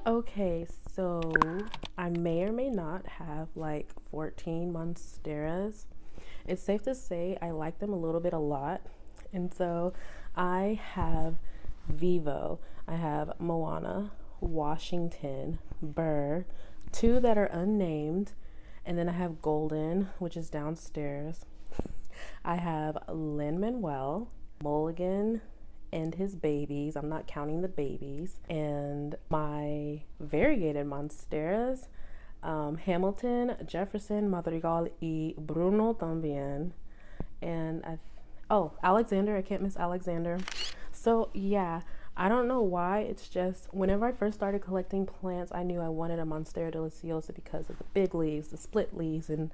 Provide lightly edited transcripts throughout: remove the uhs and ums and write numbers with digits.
Okay, so I may or may not have like 14 Monsteras. It's safe to say I like them a little bit a lot. And so I have Vivo, I have Moana, Washington, Burr, two that are unnamed, and then I have Golden, which is downstairs. I have Lin Manuel, Mulligan, and his babies. I'm not counting the babies. And my variegated Monsteras, Hamilton, Jefferson, Madrigal, y Bruno también. And Alexander, I can't miss Alexander. So yeah, I don't know why. It's just whenever I first started collecting plants, I knew I wanted a Monstera Deliciosa because of the big leaves, the split leaves, and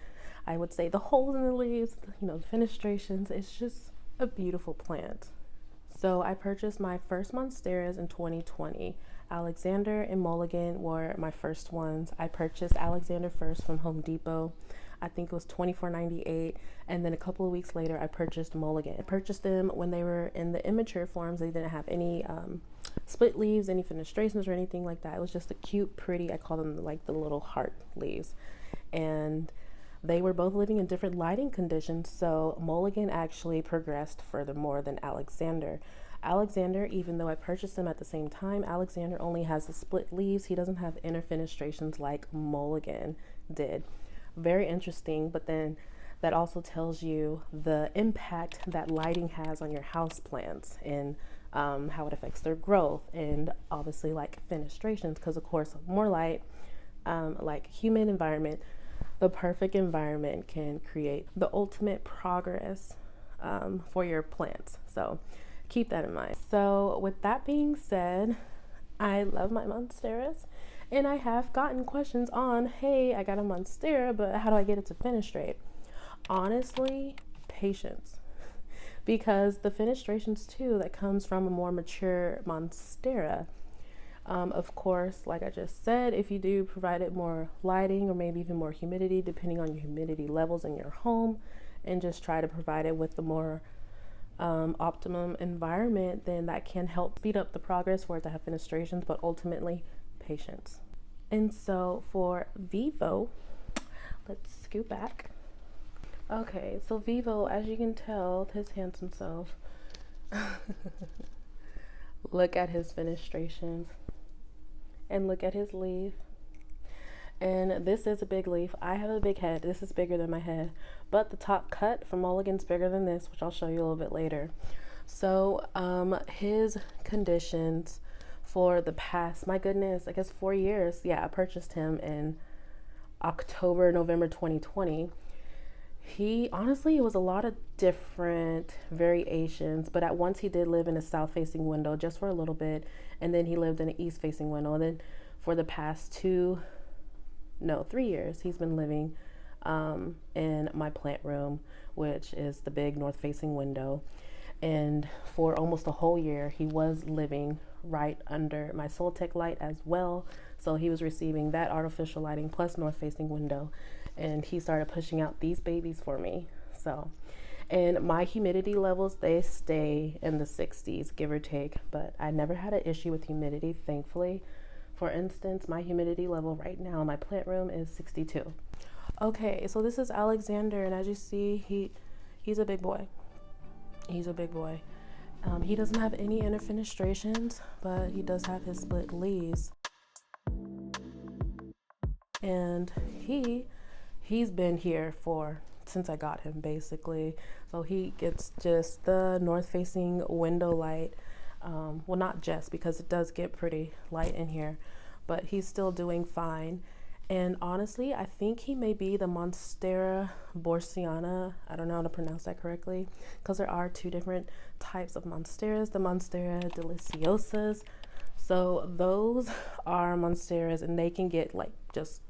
I would say the holes in the leaves, the fenestrations. It's just a beautiful plant. So I purchased my first Monsteras in 2020. Alexander and Mulligan were my first ones. I purchased Alexander first from Home Depot. I think it was $24.98, and then a couple of weeks later I purchased Mulligan. I purchased them when they were in the immature forms. They didn't have any split leaves, any fenestrations or anything like that. It was just a cute, pretty, I call them like the little heart leaves. And they were both living in different lighting conditions, so Mulligan actually progressed furthermore than Alexander. Alexander, even though I purchased them at the same time, Alexander only has the split leaves. He doesn't have inner fenestrations like Mulligan did. Very interesting, but then that also tells you the impact that lighting has on your house plants and how it affects their growth, and obviously like fenestrations, because of course more light, like humid environment, the perfect environment can create the ultimate progress for your plants. So keep that in mind. So with that being said, I love my Monsteras, and I have gotten questions on, hey, I got a Monstera, but how do I get it to fenestrate? Honestly, patience. Because the fenestrations too that comes from a more mature Monstera, of course, like I just said, if you do provide it more lighting or maybe even more humidity, depending on your humidity levels in your home, and just try to provide it with the more optimum environment, then that can help speed up the progress for it to have fenestrations, but ultimately patience. And so for Vivo, let's scoot back. Okay, so Vivo, as you can tell, his handsome self, look at his fenestrations and look at his leaf. And this is a big leaf. I have a big head. This is bigger than my head. But the top cut from Mulligan's bigger than this, which I'll show you a little bit later. So his conditions for the past, my goodness, I guess 4 years. Yeah, I purchased him in November 2020. He honestly, it was a lot of different variations, but at once he did live in a south facing window just for a little bit, and then he lived in an east facing window, and then for the past 3 years he's been living in my plant room, which is the big north facing window. And for almost a whole year he was living right under my Soltech light as well, so he was receiving that artificial lighting plus north facing window, and he started pushing out these babies for me. So, and my humidity levels, they stay in the 60s, give or take, but I never had an issue with humidity, thankfully. For instance, my humidity level right now in my plant room is 62. Okay, so this is Alexander, and as you see, he's a big boy. He's a big boy. He doesn't have any inner fenestrations, but he does have his split leaves. And he's been here since I got him, basically. So he gets just the north facing window light. Well, not just, because it does get pretty light in here, but he's still doing fine. And honestly, I think he may be the Monstera borsiana. I don't know how to pronounce that correctly, because there are two different types of Monsteras, the Monstera Deliciosas. So those are Monsteras, and they can get like just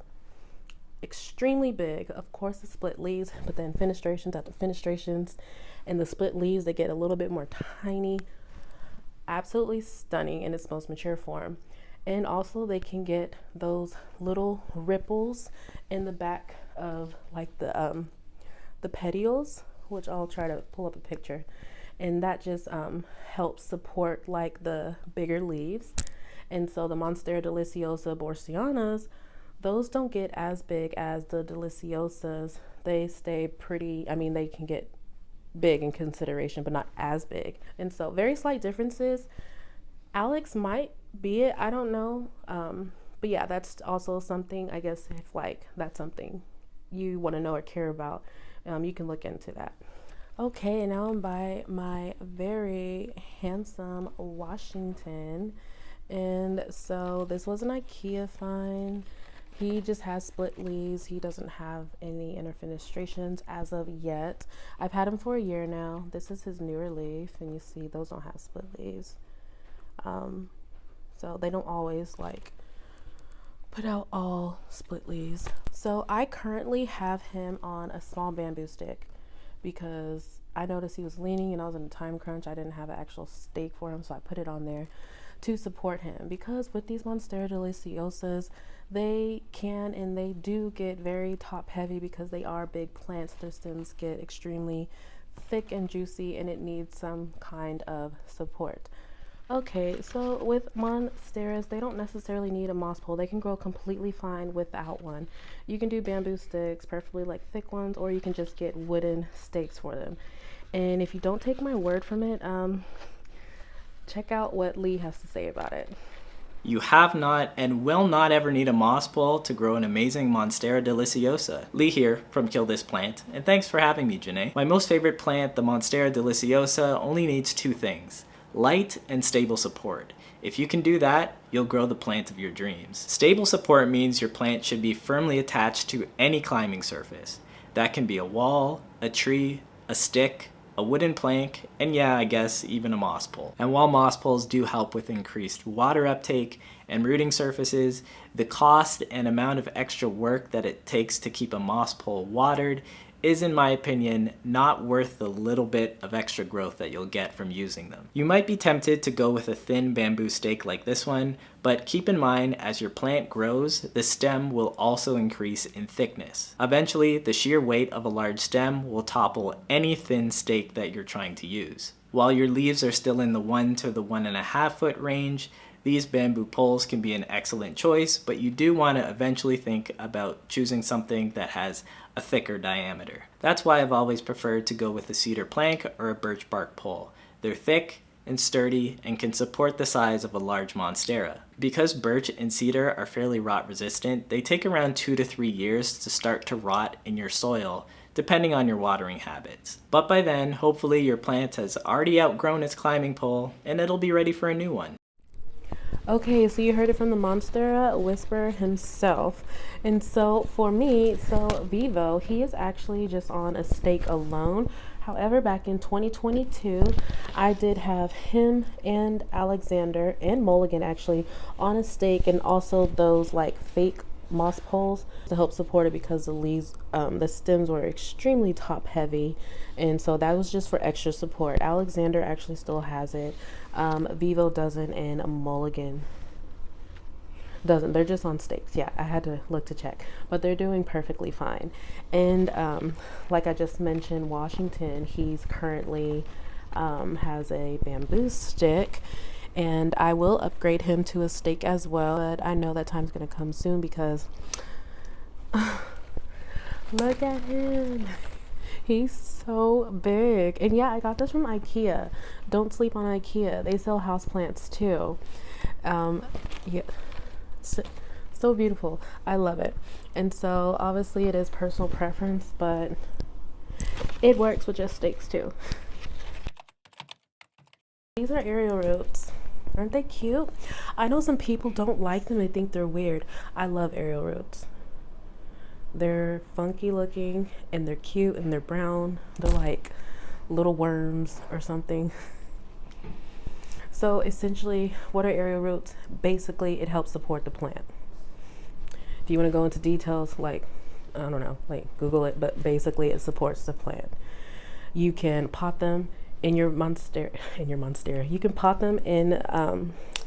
extremely big. Of course, the split leaves, but then fenestrations after fenestrations, and the split leaves, they get a little bit more tiny. Absolutely stunning in its most mature form. And also they can get those little ripples in the back of like the petioles, which I'll try to pull up a picture, and that just helps support like the bigger leaves. And so the Monstera Deliciosa borsianas, those don't get as big as the Deliciosas. They stay pretty, I mean, they can get big in consideration, but not as big. And so very slight differences. Alex might be it, I don't know. But yeah, that's also something, I guess, if like that's something you want to know or care about, you can look into that. Okay, now I'm by my very handsome Washington. And so this was an IKEA find. He just has split leaves. He doesn't have any inner fenestrations as of yet. I've had him for a year now. This is his newer leaf, and you see those don't have split leaves. So they don't always like put out all split leaves. So I currently have him on a small bamboo stick because I noticed he was leaning and I was in a time crunch. I didn't have an actual stake for him, so I put it on there to support him, because with these Monstera Deliciosas, they can and they do get very top heavy because they are big plants. Their stems get extremely thick and juicy, and it needs some kind of support. Okay, so with Monsteras, they don't necessarily need a moss pole. They can grow completely fine without one. You can do bamboo sticks, preferably like thick ones, or you can just get wooden stakes for them. And if you don't take my word from it, check out what Lee has to say about it. You have not and will not ever need a moss pole to grow an amazing Monstera Deliciosa. Lee here from Kill This Plant, and thanks for having me, Janae. My most favorite plant, the Monstera Deliciosa, only needs two things: light and stable support. If you can do that, you'll grow the plant of your dreams. Stable support means your plant should be firmly attached to any climbing surface. That can be a wall, a tree, a stick, a wooden plank, and yeah, I guess even a moss pole. And while moss poles do help with increased water uptake and rooting surfaces, the cost and amount of extra work that it takes to keep a moss pole watered is, in my opinion, not worth the little bit of extra growth that you'll get from using them. You might be tempted to go with a thin bamboo stake like this one, but keep in mind, as your plant grows, the stem will also increase in thickness. Eventually, the sheer weight of a large stem will topple any thin stake that you're trying to use. While your leaves are still in the 1 to the 1.5 foot range, these bamboo poles can be an excellent choice, but you do want to eventually think about choosing something that has a thicker diameter. That's why I've always preferred to go with a cedar plank or a birch bark pole. They're thick and sturdy and can support the size of a large monstera. Because birch and cedar are fairly rot resistant, they take around 2 to 3 years to start to rot in your soil, depending on your watering habits. But by then, hopefully your plant has already outgrown its climbing pole and it'll be ready for a new one. Okay, so you heard it from the Monstera Whisperer himself. And so for me, Vivo, he is actually just on a stake alone. However, back in 2022, I did have him and Alexander and Mulligan actually on a stake, and also those like fake moss poles to help support it because the leaves, the stems were extremely top heavy, and so that was just for extra support. Alexander actually still has it. Vivo doesn't, and Mulligan doesn't. They're just on stakes. Yeah, I had to look to check, but they're doing perfectly fine. And like I just mentioned, Washington, he's currently has a bamboo stick, and I will upgrade him to a stake as well, but I know that time's gonna come soon because look at him. He's so big. And yeah, I got this from IKEA. Don't sleep on IKEA. They sell houseplants too. Yeah, so beautiful. I love it. And so obviously it is personal preference, but it works with just stakes too. These are aerial roots. Aren't they cute? I know some people don't like them. They think they're weird. I love aerial roots. They're funky looking and they're cute and they're brown. They're like little worms or something. So essentially, what are aerial roots? Basically, it helps support the plant. If you want to go into details, like, I don't know, like Google it, but basically it supports the plant. You can pot them in your monstera. You can pot them in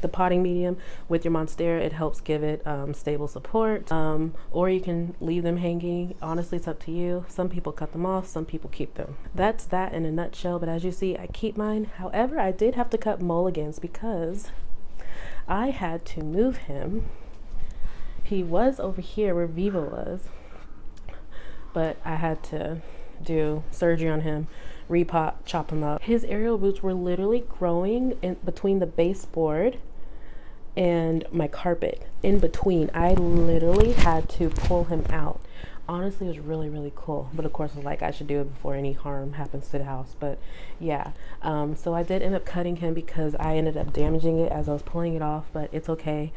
the potting medium with your monstera. It helps give it stable support, or you can leave them hanging. Honestly, it's up to you. Some people cut them off, some people keep them. That's that in a nutshell. But as you see, I keep mine. However, I did have to cut mulligans because I had to move him. He was over here where Viva was, but I had to do surgery on him, chop him up. His aerial roots were literally growing in between the baseboard and my carpet. In between, I literally had to pull him out. Honestly, it was really, really cool. But of course, like, I should do it before any harm happens to the house. But yeah, so I did end up cutting him because I ended up damaging it as I was pulling it off, but it's okay.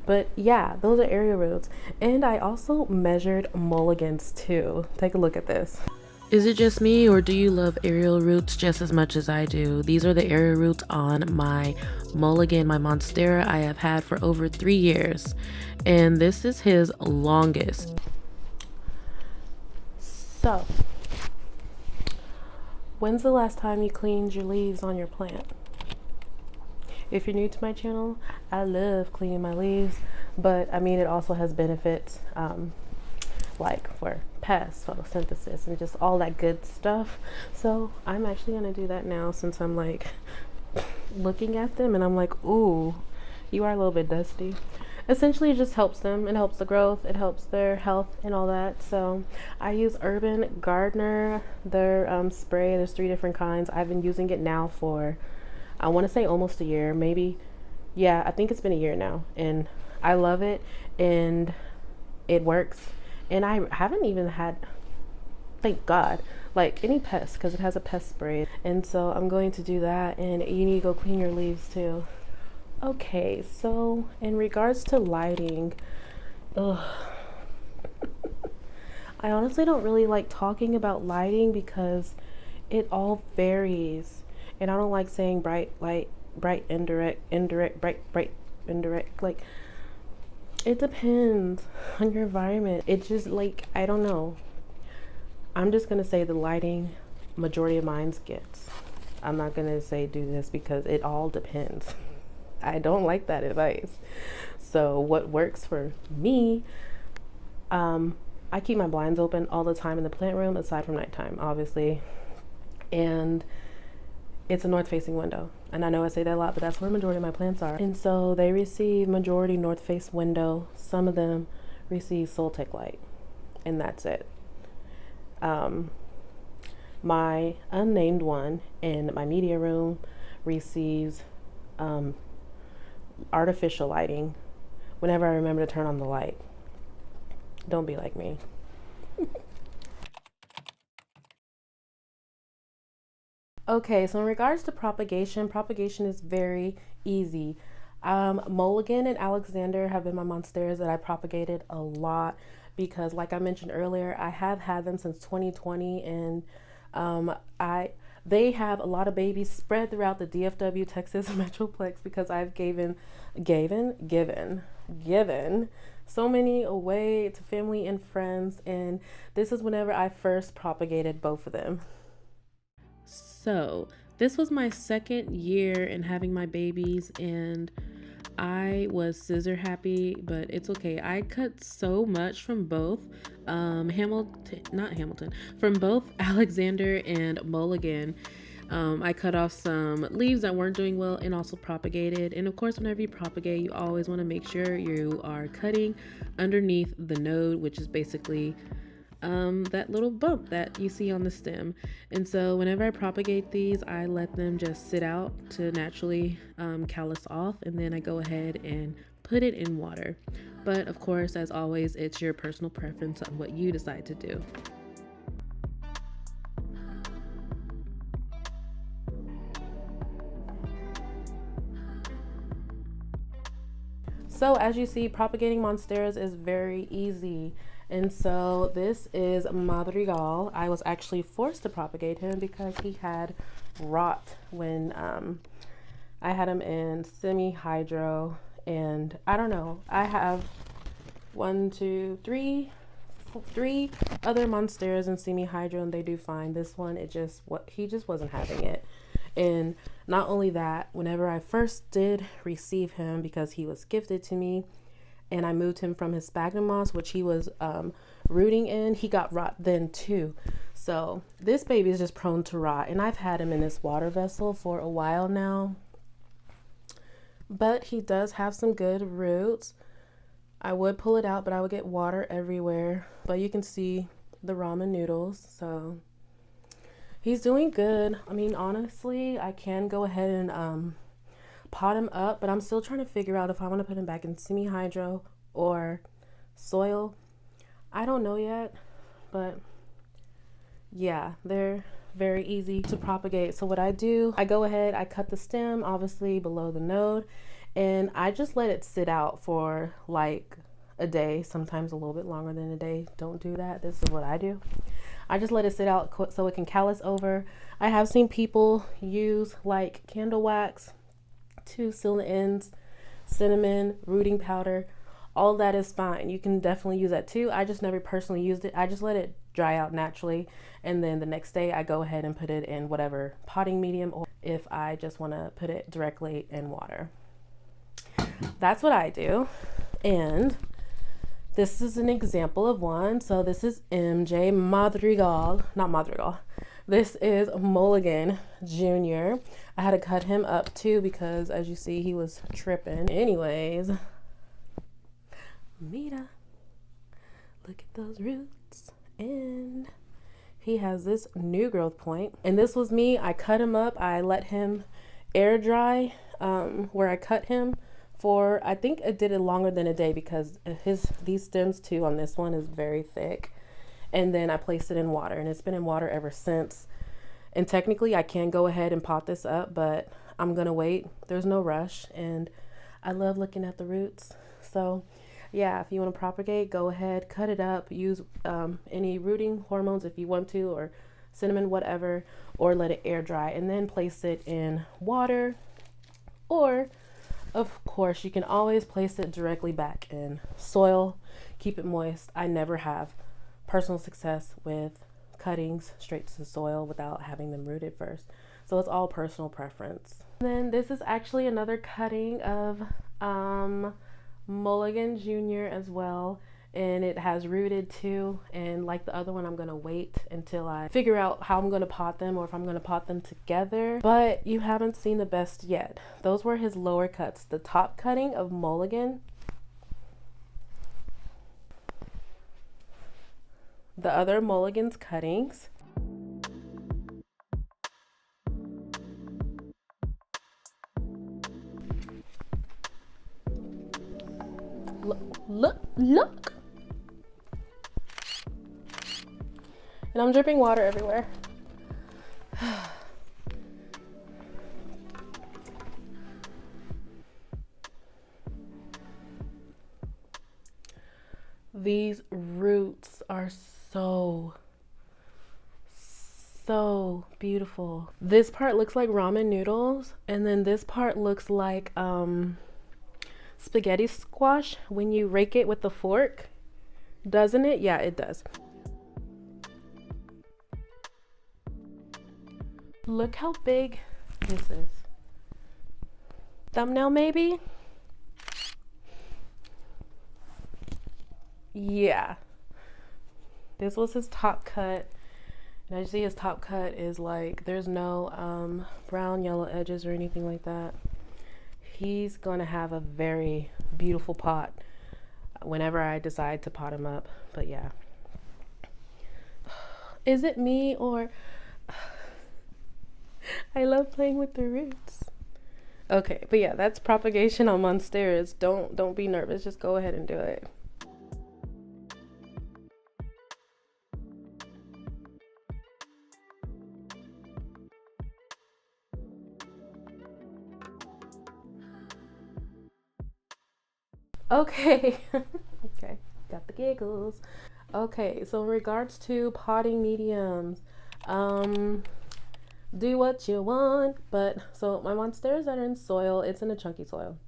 But yeah, those are area roots. And I also measured mulligans too. Take a look at this. Is it just me, or do you love aerial roots just as much as I do? These are the aerial roots on my mulligan, my Monstera I have had for over 3 years. And this is his longest. So, when's the last time you cleaned your leaves on your plant? If you're new to my channel, I love cleaning my leaves, but I mean, it also has benefits, like for pests, photosynthesis, and just all that good stuff. So I'm actually gonna do that now, since I'm like looking at them and I'm like, ooh, you are a little bit dusty. Essentially, it just helps them. It helps the growth, it helps their health and all that. So I use Urban Gardener, their spray. There's 3 different kinds. I've been using it now for, I want to say, almost a year, maybe. Yeah, I think it's been a year now, and I love it, and it works. And I haven't even had, thank God, like any pests, because it has a pest spray. And so I'm going to do that, and you need to go clean your leaves too. Okay, so in regards to lighting, I honestly don't really like talking about lighting because it all varies. And I don't like saying bright light, bright indirect, indirect, bright indirect. Like, it depends on your environment. It just, like, I don't know. I'm just gonna say the lighting majority of mine gets. I'm not gonna say do this because it all depends. I don't like that advice. So what works for me, I keep my blinds open all the time in the plant room, aside from nighttime, obviously. And it's a north-facing window. And I know I say that a lot, but that's where the majority of my plants are. And so they receive majority north-face window. Some of them receive Soltec light, and that's it. My unnamed one in my media room receives artificial lighting whenever I remember to turn on the light. Don't be like me. Okay, so in regards to propagation is very easy. Mulligan and Alexander have been my monsteras that I propagated a lot because, like I mentioned earlier, I have had them since 2020, and they have a lot of babies spread throughout the DFW, Texas Metroplex, because I've given so many away to family and friends, and this is whenever I first propagated both of them. So this was my 2nd year in having my babies, and I was scissor happy, but it's okay. I cut so much from both from both Alexander and Mulligan. I cut off some leaves that weren't doing well and also propagated. And of course, whenever you propagate, you always want to make sure you are cutting underneath the node, which is basically that little bump that you see on the stem. And so whenever I propagate these, I let them just sit out to naturally callus off, and then I go ahead and put it in water. But of course, as always, it's your personal preference on what you decide to do. So as you see, propagating monsteras is very easy. And so this is Madrigal. I was actually forced to propagate him because he had rot when I had him in semi-hydro. And I don't know, I have 3 other monsteras in semi-hydro, and they do fine. This one, he just wasn't having it. And not only that, whenever I first did receive him, because he was gifted to me, and I moved him from his sphagnum moss, which he was rooting in, he got rot then too. So this baby is just prone to rot, and I've had him in this water vessel for a while now. but he does have some good roots. I would pull it out, but I would get water everywhere. But you can see the ramen noodles, so he's doing good. I mean, honestly, I can go ahead and pot him up, but I'm still trying to figure out if I want to put him back in semi-hydro or soil. I don't know yet, but yeah, they're very easy to propagate. So what I do, I go ahead, I cut the stem obviously below the node, and I just let it sit out for like a day, sometimes a little bit longer than a day. Don't do that. This is what I do. I just let it sit out so it can callus over. I have seen people use like candle wax to seal the ends, cinnamon, rooting powder. All that is fine. You can definitely use that too. I just never personally used it. I just let it dry out naturally, and then the next day I go ahead and put it in whatever potting medium, or if I just want to put it directly in water. That's what I do. And this is an example of one. So this is MJ Madrigal, not Madrigal. This is Mulligan Jr. I had to cut him up too because as you see, he was tripping. Anyways, Mira, look at those roots. And he has this new growth point. And this was me. I cut him up. I let him air dry where I cut him for, I think it did it longer than a day because these stems too on this one is very thick. And then I placed it in water, and it's been in water ever since. And technically I can go ahead and pot this up, but I'm gonna wait. There's no rush, and I love looking at the roots. So yeah, if you want to propagate, go ahead, cut it up, use any rooting hormones if you want to, or cinnamon, whatever, or let it air dry, and then place it in water. Or of course you can always place it directly back in soil. Keep it moist. I never have personal success with cuttings straight to the soil without having them rooted first. So it's all personal preference. And then this is actually another cutting of Mulligan Jr. as well, and it has rooted too. And like the other one, I'm gonna wait until I figure out how I'm gonna pot them, or if I'm gonna pot them together. But you haven't seen the best yet. Those were his lower cuts. The top cutting of Mulligan, the other Mulligan's cuttings. Look. And I'm dripping water everywhere. These roots are so beautiful. This part looks like ramen noodles, and then this part looks like spaghetti squash when you rake it with the fork, doesn't it? Yeah, it does. Look how big this is. Thumbnail maybe? Yeah. This was his top cut. And as you see, his top cut is like, there's no brown, yellow edges or anything like that. He's gonna have a very beautiful pot whenever I decide to pot him up. But yeah. Is it me, or I love playing with the roots. Okay, but yeah, that's propagation on Monsteras. Don't be nervous, just go ahead and do it. Okay. Okay, got the giggles. Okay, so in regards to potting mediums, do what you want. But so my monsteras that are in soil, it's in a chunky soil.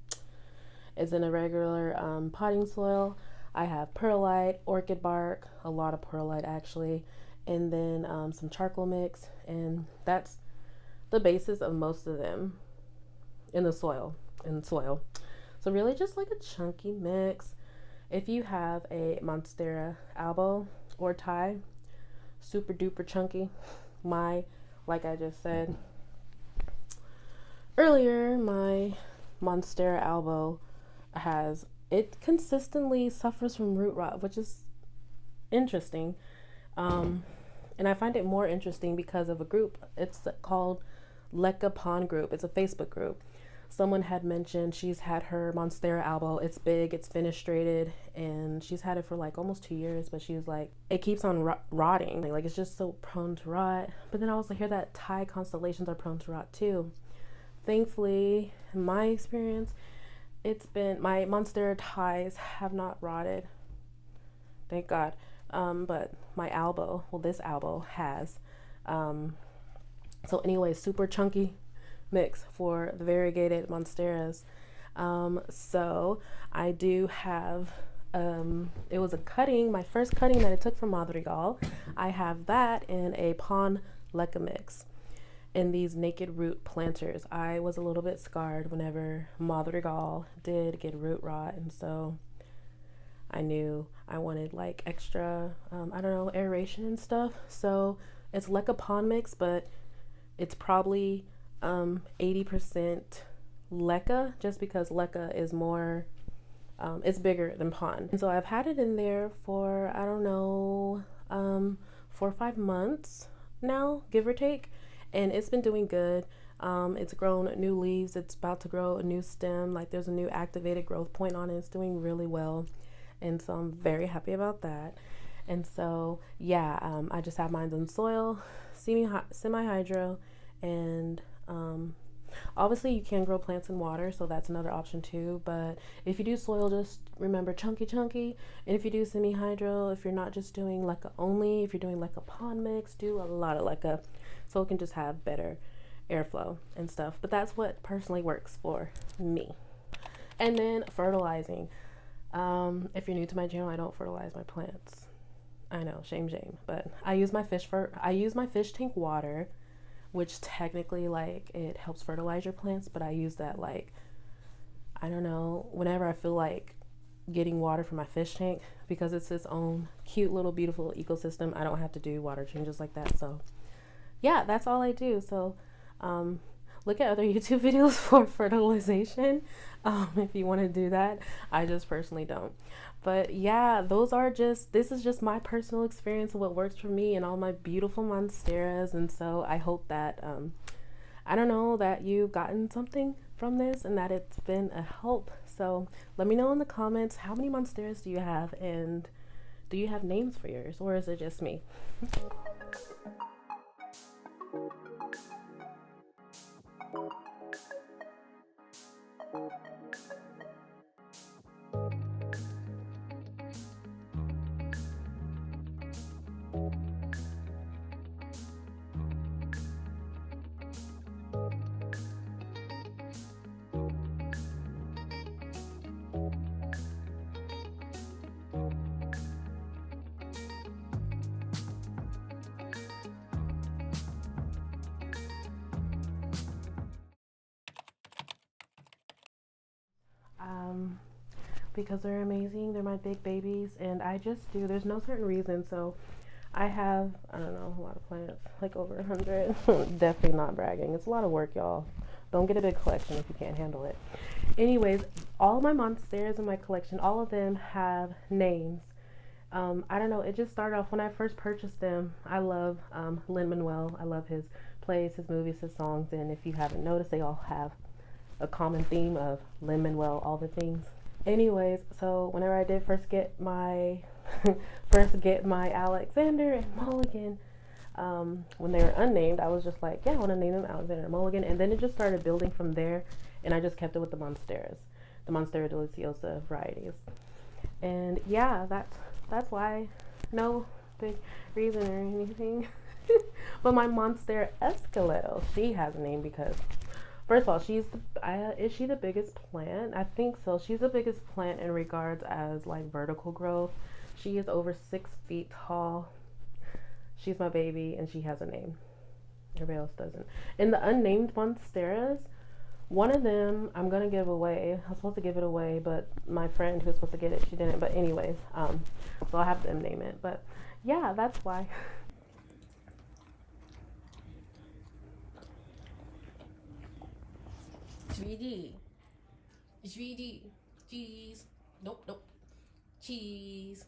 It's in a regular potting soil. I have perlite, orchid bark, a lot of perlite actually, and then some charcoal mix, and that's the basis of most of them in the soil. So really just like a chunky mix. If you have a Monstera albo or Thai, super duper chunky. Like I just said earlier, my Monstera albo it consistently suffers from root rot, which is interesting. And I find it more interesting because of a group. It's called Lekka Pond Group. It's a Facebook group. Someone had mentioned she's had her Monstera albo. It's big, it's fenestrated, and she's had it for like almost 2 years, but she was like, it keeps on rotting. Like, it's just so prone to rot. But then I also hear that Thai constellations are prone to rot too. Thankfully, in my experience, it's been, my Monstera Thais have not rotted. Thank God. But my albo, well, this albo has. So anyway, super chunky mix for the variegated Monsteras. So I do have, it was a cutting, my first cutting that I took from Madrigal. I have that in a Pond Lekka mix in these naked root planters. I was a little bit scarred whenever Madrigal did get root rot, and so I knew I wanted like extra, I don't know, aeration and stuff. So it's Lekka Pond mix, but it's probably 80% Lekka, just because Lekka is more, it's bigger than Pond. And so I've had it in there for, I don't know, 4 or 5 months now, give or take, and it's been doing good. It's grown new leaves. It's about to grow a new stem. Like, there's a new activated growth point on it. It's doing really well. And so I'm very happy about that. And so, yeah, I just have mine in soil, semi-hydro, and obviously you can grow plants in water, so that's another option too. But if you do soil, just remember chunky. And if you do semi-hydro, if you're not just doing Lekka only, if you're doing Lekka Pond mix, do a lot of Lekka, so it can just have better airflow and stuff. But that's what personally works for me. And then fertilizing. If you're new to my channel, I don't fertilize my plants. I know, shame, but I use my fish tank water, which technically, like, it helps fertilize your plants, but I use that, like, I don't know, whenever I feel like getting water from my fish tank, because it's its own cute little beautiful ecosystem. I don't have to do water changes like that. So yeah, that's all I do. So look at other YouTube videos for fertilization if you want to do that. I just personally don't. But yeah, this is just my personal experience of what works for me and all my beautiful Monsteras. And so I hope that, I don't know, that you've gotten something from this and that it's been a help. So let me know in the comments, how many Monsteras do you have, and do you have names for yours, or is it just me? Because they're amazing. They're my big babies, and I just do. There's no certain reason. So I have, I don't know, a lot of plants, like over 100. Definitely not bragging. It's a lot of work, y'all. Don't get a big collection if you can't handle it. Anyways, all my Monsteras in my collection, all of them have names. I don't know, it just started off when I first purchased them. I love Lin-Manuel. I love his plays, his movies, his songs, and if you haven't noticed, they all have a common theme of Lin-Manuel, all the things. Anyways, so whenever I did first get my Alexander and Mulligan, when they were unnamed, I was just like, yeah, I want to name them Alexander and Mulligan. And then it just started building from there, and I just kept it with the Monsteras, the Monstera Deliciosa varieties. And yeah, that's why. No big reason or anything. But my Monstera Esqueleto, she has a name because, first of all, is she the biggest plant? I think so. She's the biggest plant in regards as like vertical growth. She is over 6 feet tall. She's my baby, and she has a name. Everybody else doesn't. In the unnamed Monsteras, one of them I'm gonna give away. I was supposed to give it away, but my friend who was supposed to get it, she didn't. But anyways, so I'll have them name it. But yeah, that's why. Sweetie, GD. Cheese. Nope. Cheese.